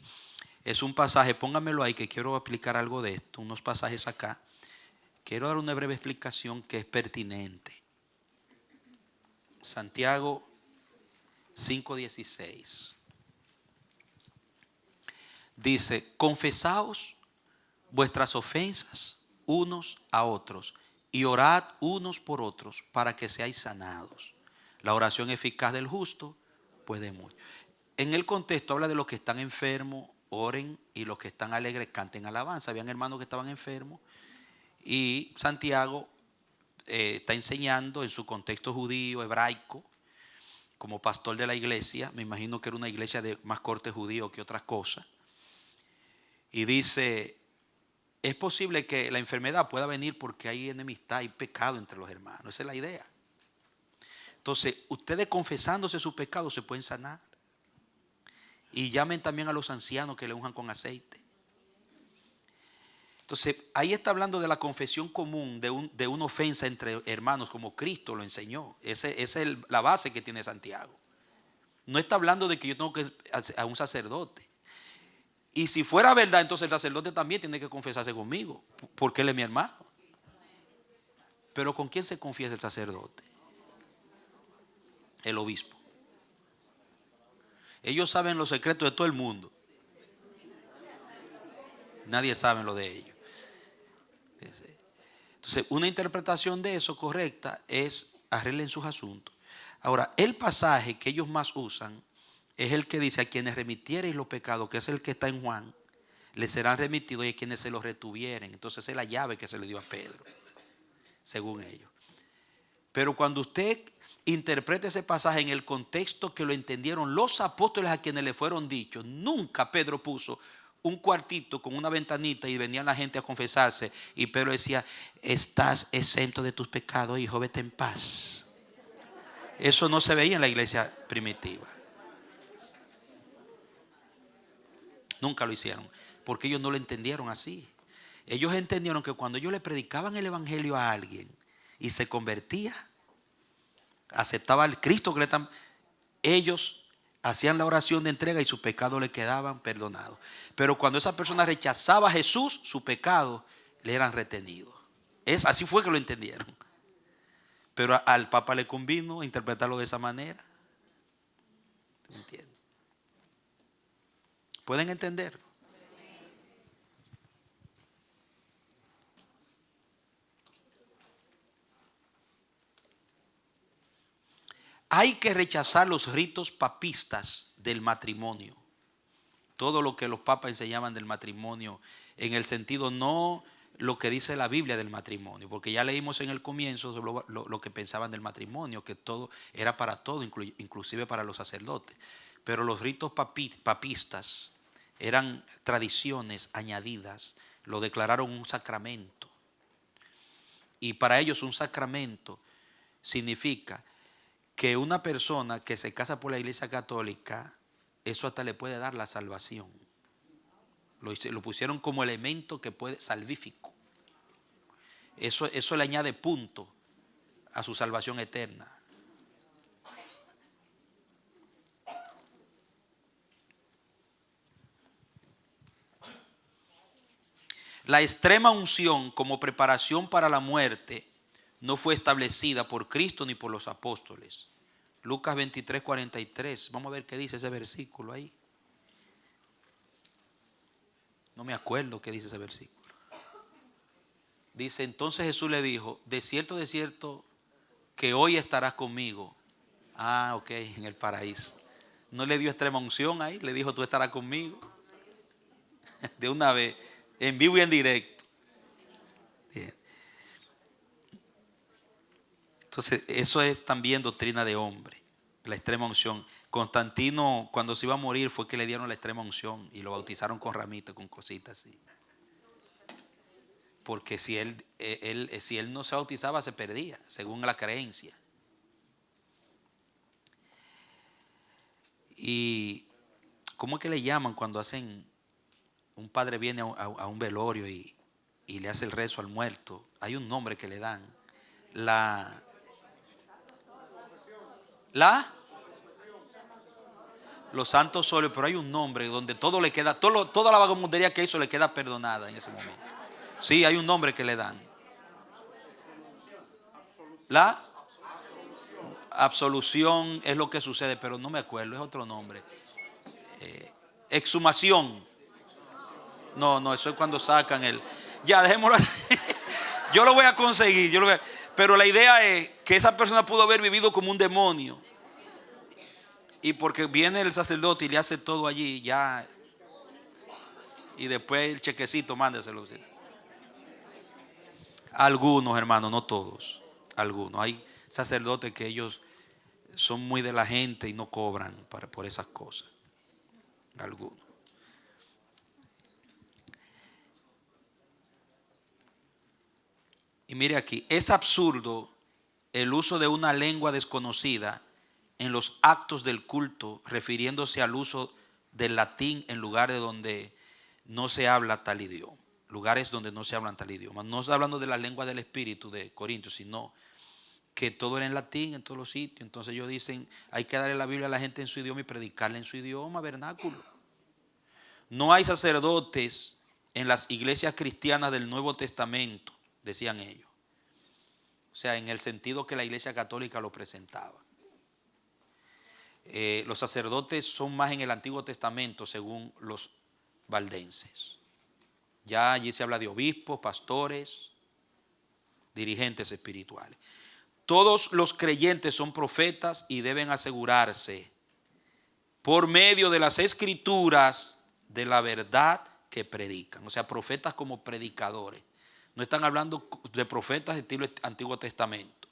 es un pasaje, póngamelo ahí que quiero explicar algo de esto, unos pasajes acá. Quiero dar una breve explicación que es pertinente. Santiago 5:16 dice: confesaos vuestras ofensas unos a otros y orad unos por otros para que seáis sanados. La oración eficaz del justo puede mucho. En el contexto habla de los que están enfermos, oren, y los que están alegres canten alabanza. Habían hermanos que estaban enfermos y Santiago está enseñando en su contexto judío, hebraico, como pastor de la iglesia. Me imagino que era una iglesia de más corte judío que otras cosas. Y dice: es posible que la enfermedad pueda venir porque hay enemistad, hay pecado entre los hermanos. Esa es la idea. Entonces, ustedes confesándose sus pecados se pueden sanar. Y llamen también a los ancianos que le unjan con aceite. Entonces, ahí está hablando de la confesión común de una ofensa entre hermanos, como Cristo lo enseñó. Esa es la base que tiene Santiago. No está hablando de que yo tengo que a un sacerdote. Y si fuera verdad, entonces el sacerdote también tiene que confesarse conmigo, porque él es mi hermano. Pero ¿con quién se confiesa el sacerdote? El obispo. Ellos saben los secretos de todo el mundo. Nadie sabe lo de ellos. Entonces, una interpretación de eso correcta es: arreglen sus asuntos. Ahora, el pasaje que ellos más usan es el que dice: a quienes remitiereis los pecados, que es el que está en Juan, les serán remitidos, y a quienes se los retuvieren. Entonces, esa es la llave que se le dio a Pedro, según ellos. Pero cuando usted interprete ese pasaje en el contexto que lo entendieron los apóstoles a quienes le fueron dichos, nunca Pedro puso un cuartito con una ventanita y venía la gente a confesarse y Pedro decía: estás exento de tus pecados, hijo, vete en paz. Eso no se veía en la iglesia primitiva. Nunca lo hicieron, porque ellos no lo entendieron así. Ellos entendieron que cuando ellos le predicaban el evangelio a alguien y se convertía, aceptaba al Cristo que le están, ellos hacían la oración de entrega y sus pecados le quedaban perdonados. Pero cuando esa persona rechazaba a Jesús, sus pecados le eran retenidos. Así fue que lo entendieron. Pero al Papa le convino interpretarlo de esa manera. ¿Me entiendes? ¿Pueden entenderlo? Hay que rechazar los ritos papistas del matrimonio. Todo lo que los papas enseñaban del matrimonio, en el sentido no lo que dice la Biblia del matrimonio, porque ya leímos en el comienzo lo que pensaban del matrimonio, que todo era para todo, inclusive para los sacerdotes. Pero los ritos papistas eran tradiciones añadidas, lo declararon un sacramento. Y para ellos un sacramento significa que una persona que se casa por la iglesia católica, eso hasta le puede dar la salvación. Lo pusieron como elemento que puede, salvífico. Eso le añade punto a su salvación eterna. La extrema unción como preparación para la muerte no fue establecida por Cristo ni por los apóstoles. Lucas 23:43. Vamos a ver qué dice ese versículo ahí. No me acuerdo qué dice ese versículo. Dice: entonces Jesús le dijo: de cierto, que hoy estarás conmigo. Ah, ok, en el paraíso. No le dio extrema unción ahí, le dijo: tú estarás conmigo. De una vez, en vivo y en directo. Bien. Entonces, eso es también doctrina de hombre, la extrema unción. Constantino, cuando se iba a morir, fue que le dieron la extrema unción y lo bautizaron con ramitas, con cositas así. porque si él no se bautizaba se perdía, según la creencia. Y ¿cómo es que le llaman cuando un padre viene a un velorio y le hace el rezo al muerto? Hay un nombre que le dan. La los santos óleos, pero hay un nombre donde todo le queda, toda la vagabundería que hizo le queda perdonada en ese momento. Sí, hay un nombre que le dan. La absolución es lo que sucede, pero no me acuerdo, es otro nombre. Exhumación. No, eso es cuando sacan el. Ya, dejémoslo. Yo lo voy a conseguir, pero la idea es que esa persona pudo haber vivido como un demonio. Y porque viene el sacerdote y le hace todo allí, ya. Y después el chequecito, mándeselo. Algunos, hermanos, no todos. Algunos. Hay sacerdotes que ellos son muy de la gente y no cobran por esas cosas. Algunos. Y mire aquí, es absurdo el uso de una lengua desconocida en los actos del culto, refiriéndose al uso del latín en lugares donde no se habla tal idioma. Lugares donde no se hablan tal idioma. No está hablando de la lengua del espíritu de Corintios, sino que todo era en latín en todos los sitios. Entonces ellos dicen, hay que darle la Biblia a la gente en su idioma y predicarle en su idioma vernáculo. No hay sacerdotes en las iglesias cristianas del Nuevo Testamento, decían ellos. O sea, en el sentido que la iglesia católica lo presentaba. Los sacerdotes son más en el Antiguo Testamento, según los valdenses. Ya allí se habla de obispos, pastores, dirigentes espirituales. Todos los creyentes son profetas y deben asegurarse por medio de las escrituras de la verdad que predican. O sea, profetas como predicadores. No están hablando de profetas de estilo Antiguo Testamento,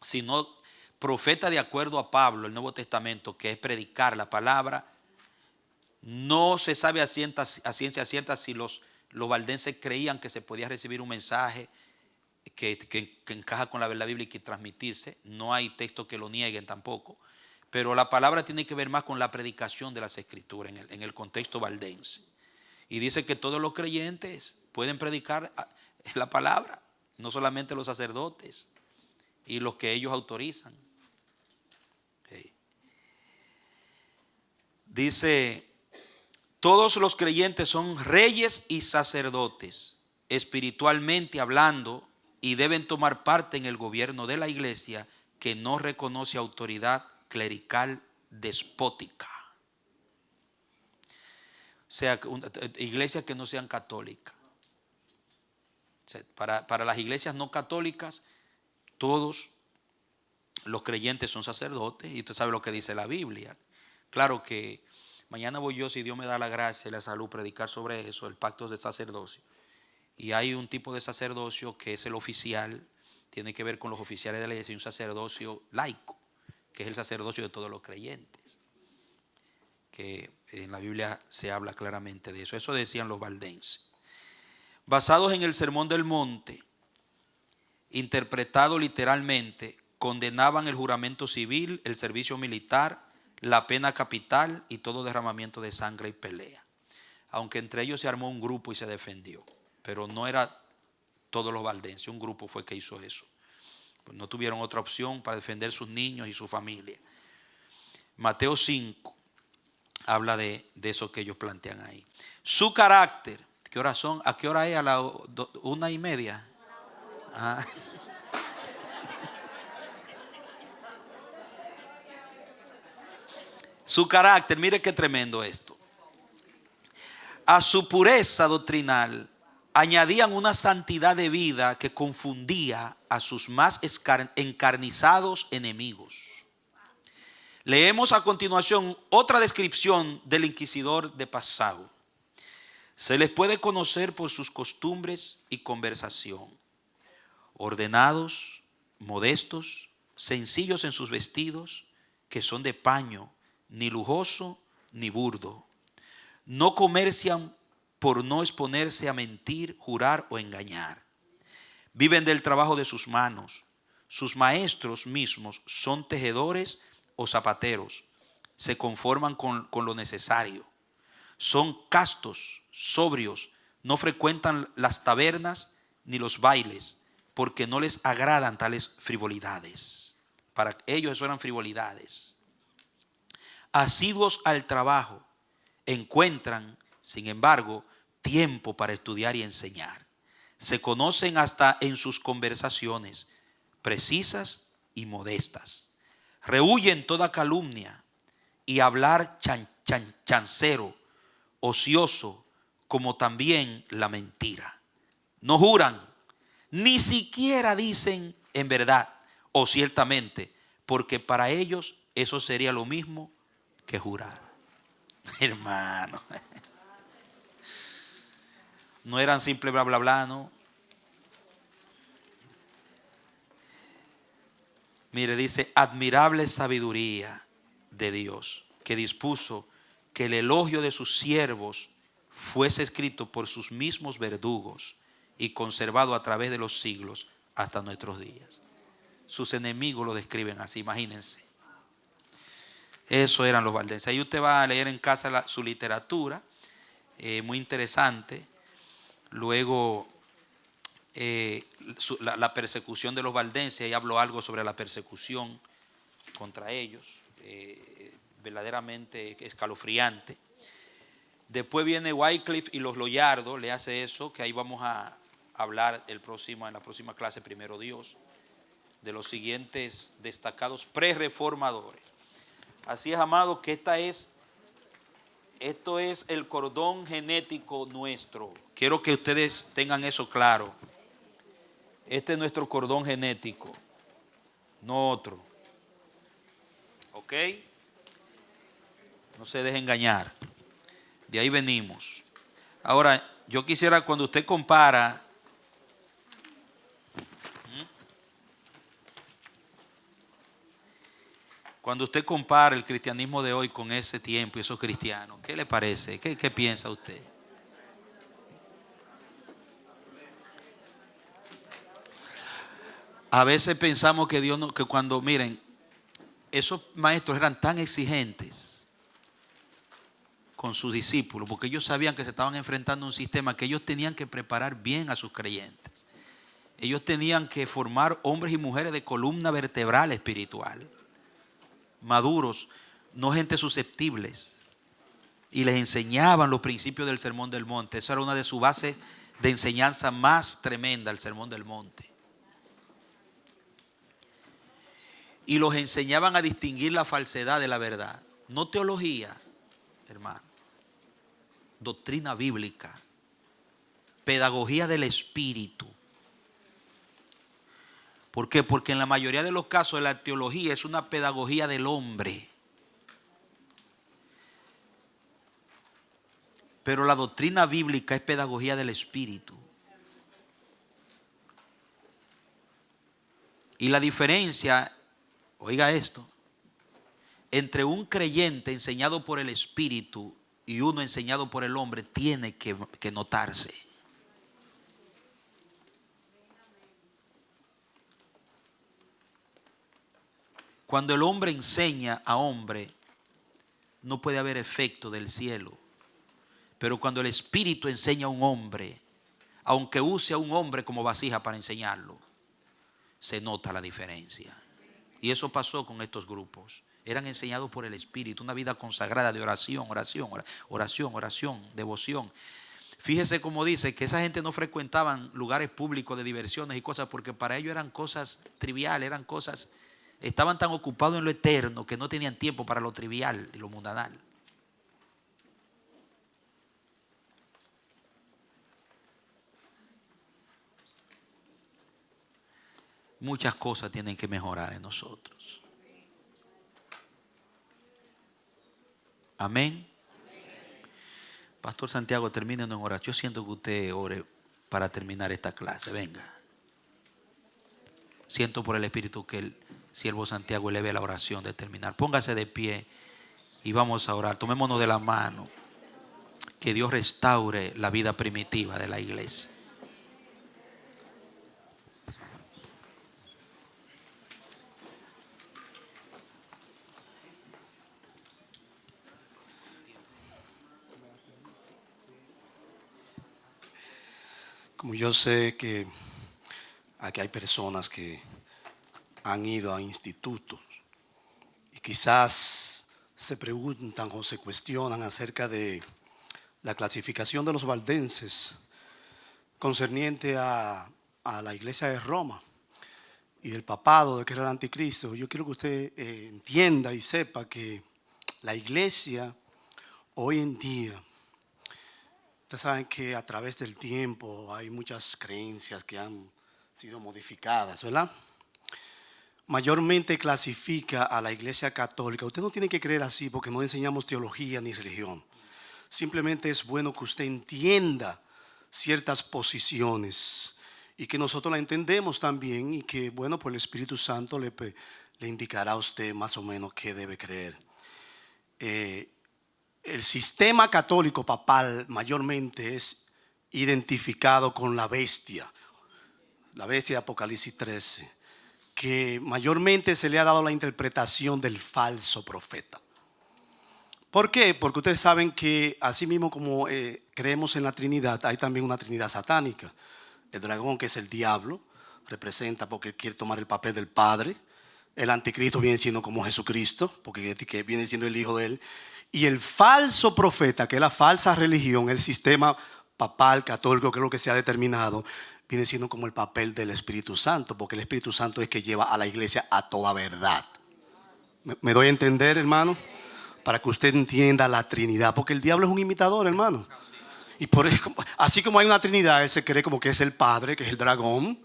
sino profeta de acuerdo a Pablo, el Nuevo Testamento, que es predicar la palabra. No se sabe a ciencia cierta si los valdenses creían que se podía recibir un mensaje que encaja con la verdad bíblica y transmitirse. No hay textos que lo nieguen tampoco. Pero la palabra tiene que ver más con la predicación de las escrituras en el contexto valdense. Y dice que todos los creyentes pueden predicar la palabra, no solamente los sacerdotes y los que ellos autorizan. Dice, todos los creyentes son reyes y sacerdotes, espiritualmente hablando, y deben tomar parte en el gobierno de la iglesia que no reconoce autoridad clerical despótica. O sea, iglesias que no sean católicas. O sea, para las iglesias no católicas, todos los creyentes son sacerdotes, y usted sabe lo que dice la Biblia. Claro que mañana voy yo, si Dios me da la gracia y la salud, predicar sobre eso, el pacto de sacerdocio. Y hay un tipo de sacerdocio que es el oficial, tiene que ver con los oficiales de la iglesia, y un sacerdocio laico, que es el sacerdocio de todos los creyentes. Que en la Biblia se habla claramente de eso. Eso decían los valdenses. Basados en el Sermón del Monte, interpretado literalmente, condenaban el juramento civil, el servicio militar, la pena capital y todo derramamiento de sangre y pelea. Aunque entre ellos se armó un grupo y se defendió, pero no era todos los valdenses, un grupo fue que hizo eso. Pues no tuvieron otra opción para defender sus niños y su familia. Mateo 5 habla de eso que ellos plantean ahí. Su carácter, ¿qué horas son? ¿A qué hora es? A las 1:30. Ah. Su carácter, mire qué tremendo esto. A su pureza doctrinal añadían una santidad de vida que confundía a sus más encarnizados enemigos. Leemos a continuación otra descripción del inquisidor de Passau. Se les puede conocer por sus costumbres y conversación. Ordenados, modestos, sencillos en sus vestidos, que son de paño, ni lujoso ni burdo. No comercian por no exponerse a mentir, jurar o engañar. Viven del trabajo de sus manos. Sus maestros mismos son tejedores o zapateros. Se conforman con lo necesario. Son castos, sobrios, no frecuentan las tabernas ni los bailes, porque no les agradan tales frivolidades. Para ellos eso eran frivolidades. Asiduos al trabajo, encuentran, sin embargo, tiempo para estudiar y enseñar. Se conocen hasta en sus conversaciones, precisas y modestas. Rehuyen toda calumnia y hablar chancero, ocioso, como también la mentira. No juran, ni siquiera dicen en verdad o ciertamente, porque para ellos eso sería lo mismo que jurar. Hermano, no eran simple bla bla bla, no. Mire, dice, admirable sabiduría de Dios, que dispuso que el elogio de sus siervos fuese escrito por sus mismos verdugos y conservado a través de los siglos hasta nuestros días. Sus enemigos lo describen así, imagínense. Eso eran los valdenses. Ahí usted va a leer en casa su literatura, muy interesante. Luego, la persecución de los valdenses, ahí habló algo sobre la persecución contra ellos, verdaderamente escalofriante. Después viene Wycliffe y los Loyardos, le hace eso, que ahí vamos a hablar en la próxima clase, primero Dios, de los siguientes destacados prerreformadores. Así es, amado, que esto es el cordón genético nuestro. Quiero que ustedes tengan eso claro. Este es nuestro cordón genético, no otro. ¿Ok? No se deje engañar. De ahí venimos. Ahora, yo quisiera cuando usted compara el cristianismo de hoy con ese tiempo y esos cristianos, ¿qué le parece? ¿Qué piensa usted? A veces pensamos que Dios no, que cuando, miren, esos maestros eran tan exigentes con sus discípulos, porque ellos sabían que se estaban enfrentando a un sistema que ellos tenían que preparar bien a sus creyentes. Ellos tenían que formar hombres y mujeres de columna vertebral espiritual, maduros, no gente susceptibles. Y les enseñaban los principios del Sermón del Monte. Esa era una de sus bases de enseñanza más tremenda, el Sermón del Monte. Y los enseñaban a distinguir la falsedad de la verdad. No teología, hermano. Doctrina bíblica. Pedagogía del espíritu. ¿Por qué? Porque en la mayoría de los casos la teología es una pedagogía del hombre. Pero la doctrina bíblica es pedagogía del espíritu. Y la diferencia, oiga esto, entre un creyente enseñado por el espíritu y uno enseñado por el hombre tiene que notarse. Cuando el hombre enseña a hombre, no puede haber efecto del cielo. Pero cuando el espíritu enseña a un hombre, aunque use a un hombre como vasija para enseñarlo, se nota la diferencia. Y eso pasó con estos grupos. Eran enseñados por el espíritu, una vida consagrada de oración, devoción. Fíjese cómo dice que esa gente no frecuentaban lugares públicos de diversiones y cosas, porque para ellos eran cosas triviales, estaban tan ocupados en lo eterno que no tenían tiempo para lo trivial y lo mundanal. Muchas cosas tienen que mejorar en nosotros. Amén. Pastor Santiago, terminen en oración. Yo siento que usted ore para terminar esta clase. Venga. Siento por el Espíritu que el siervo Santiago eleve la oración de terminar. Póngase de pie y vamos a orar. Tomémonos de la mano. que Dios restaure la vida primitiva de la iglesia. Como yo sé que aquí hay personas que han ido a institutos y quizás se preguntan o se cuestionan acerca de la clasificación de los valdenses concerniente a la iglesia de Roma y del papado, de que era el anticristo. Yo quiero que usted entienda y sepa que la iglesia hoy en día, ustedes saben que a través del tiempo hay muchas creencias que han sido modificadas, ¿verdad? Mayormente clasifica a la iglesia católica. Usted no tiene que creer así porque no enseñamos teología ni religión. Simplemente es bueno que usted entienda ciertas posiciones y que nosotros la entendemos también, y que, bueno, pues el Espíritu Santo le indicará a usted más o menos qué debe creer. El sistema católico papal mayormente es identificado con la bestia de Apocalipsis 13, que mayormente se le ha dado la interpretación del falso profeta. ¿Por qué? Porque ustedes saben que así mismo como creemos en la Trinidad, hay también una Trinidad satánica. El dragón, que es el diablo, representa porque quiere tomar el papel del Padre. El anticristo viene siendo como Jesucristo, porque viene siendo el hijo de él. Y el falso profeta, que es la falsa religión, el sistema papal católico, que es lo que se ha determinado, viene siendo como el papel del Espíritu Santo, porque el Espíritu Santo es que lleva a la iglesia a toda verdad. ¿Me doy a entender, hermano? Para que usted entienda la Trinidad, porque el diablo es un imitador, hermano. Y por eso, así como hay una Trinidad, él se cree como que es el Padre, que es el dragón.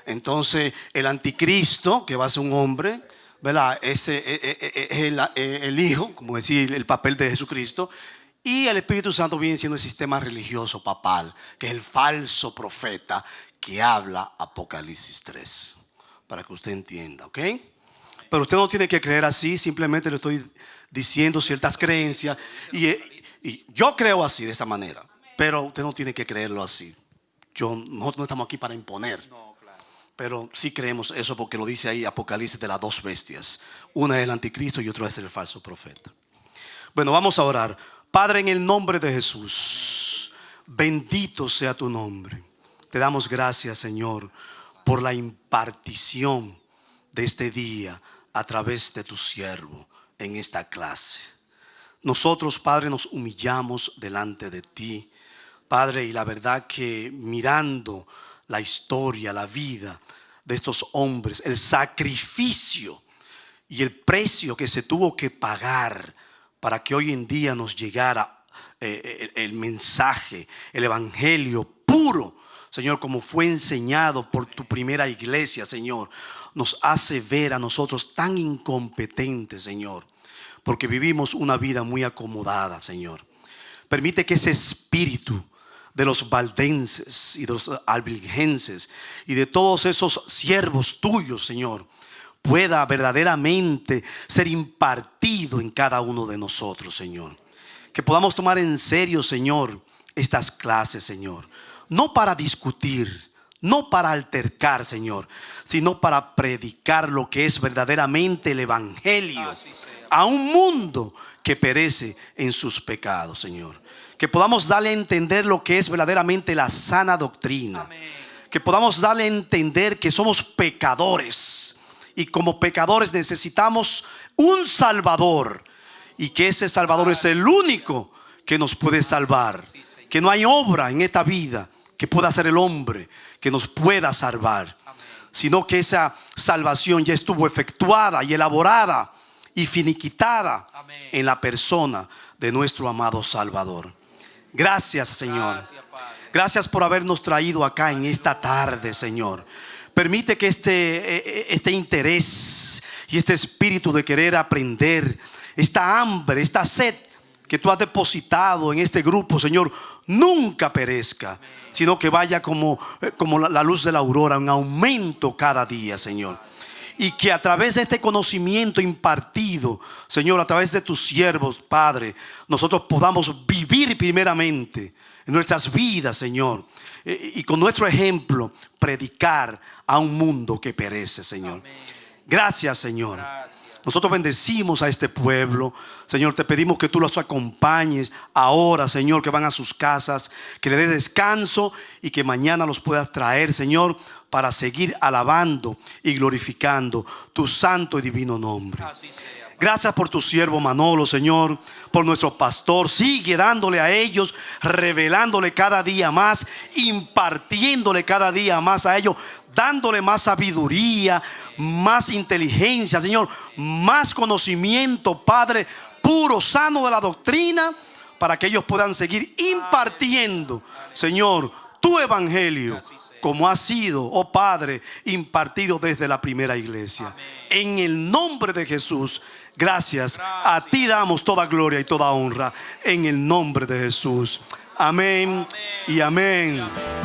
Entonces el anticristo, que va a ser un hombre, ¿verdad? Ese es el Hijo, como decir, el papel de Jesucristo. Y el Espíritu Santo viene siendo el sistema religioso papal, que es el falso profeta que habla Apocalipsis 3. Para que usted entienda, ¿ok? Pero usted no tiene que creer así, simplemente le estoy diciendo ciertas creencias. Y yo creo así, de esa manera. Pero usted no tiene que creerlo así. Nosotros no estamos aquí para imponer. Pero sí creemos eso porque lo dice ahí Apocalipsis, de las dos bestias. Una es el anticristo y otra es el falso profeta. Bueno, vamos a orar. Padre, en el nombre de Jesús, bendito sea tu nombre. Te damos gracias, Señor, por la impartición de este día a través de tu siervo en esta clase. Nosotros, Padre, nos humillamos delante de ti, Padre, y la verdad que mirando la historia, la vida de estos hombres, el sacrificio y el precio que se tuvo que pagar para que hoy en día nos llegara el mensaje, el evangelio puro, Señor, como fue enseñado por tu primera iglesia, Señor, nos hace ver a nosotros tan incompetentes, Señor, porque vivimos una vida muy acomodada, Señor. Permite que ese espíritu de los valdenses y de los albigenses y de todos esos siervos tuyos, Señor, pueda verdaderamente ser impartido en cada uno de nosotros, Señor. Que podamos tomar en serio, Señor, estas clases, Señor. No para discutir, no para altercar, Señor, sino para predicar lo que es verdaderamente el evangelio a un mundo que perece en sus pecados, Señor. Que podamos darle a entender lo que es verdaderamente la sana doctrina. Amén. Que podamos darle a entender que somos pecadores y como pecadores necesitamos un Salvador, y que ese Salvador es el único que nos puede salvar. Que no hay obra en esta vida que pueda ser el hombre que nos pueda salvar, sino que esa salvación ya estuvo efectuada y elaborada y finiquitada en la persona de nuestro amado Salvador. Gracias, Señor. Gracias por habernos traído acá en esta tarde, Señor. Permite que este interés y este espíritu de querer aprender, esta hambre, esta sed que tú has depositado en este grupo, Señor, nunca perezca, sino que vaya como la luz de la aurora, un aumento cada día, Señor. y que a través de este conocimiento impartido, Señor, a través de tus siervos, Padre, nosotros podamos vivir primeramente en nuestras vidas, Señor, y con nuestro ejemplo predicar a un mundo que perece, Señor. Gracias, Señor. Nosotros bendecimos a este pueblo. Señor, te pedimos que tú los acompañes ahora, Señor, que van a sus casas, que le des descanso y que mañana los puedas traer, Señor, para seguir alabando y glorificando tu santo y divino nombre. Gracias por tu siervo Manolo, Señor, por nuestro pastor. Sigue dándole a ellos, revelándole cada día más, impartiéndole cada día más a ellos, dándole más sabiduría, más inteligencia, Señor, más conocimiento, Padre, puro, sano de la doctrina, para que ellos puedan seguir impartiendo, Señor, tu evangelio, como ha sido, oh Padre, impartido desde la primera iglesia. En el nombre de Jesús, gracias. A ti damos toda gloria y toda honra, en el nombre de Jesús. Amén y amén.